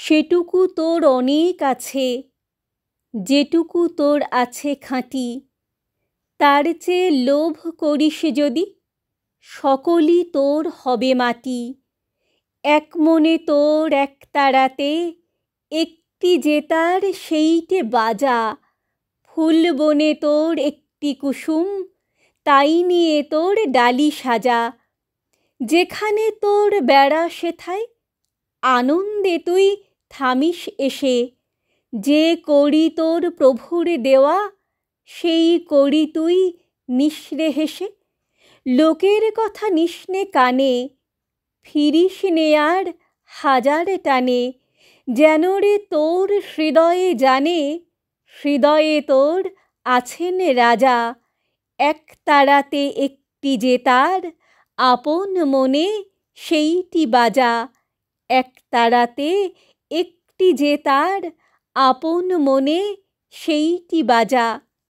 সেটুকু তোর অনেক আছে, যেটুকু তোর আছে খাঁটি। তার চেয়ে লোভ করিস যদি, সকলই তোর হবে মাটি। এক মনে তোর এক তারাতে, একটি যে তার সেইটে বাজা। ফুল বনে তোর একটি কুসুম, তাই নিয়ে তোর ডালি সাজা। যেখানে তোর বেড়া সেথায়, আনন্দে তুই থামিস এসে। যে কড়ি তোর প্রভুর দেওয়া, সেই কড়ি তুই নিসরে হেসে। লোকের কথা নিসনে কানে, ফিরিস নে আর হাজার টানে। যেন রে তোর হৃদয়ে জানে, হৃদয়ে তোর আছেন রাজা। এক তারাতে একটি যে তার, আপন মনে সেইটি বাজা। এক তারাতে একটি যে তার, আপন মনে সেইটি বাজা।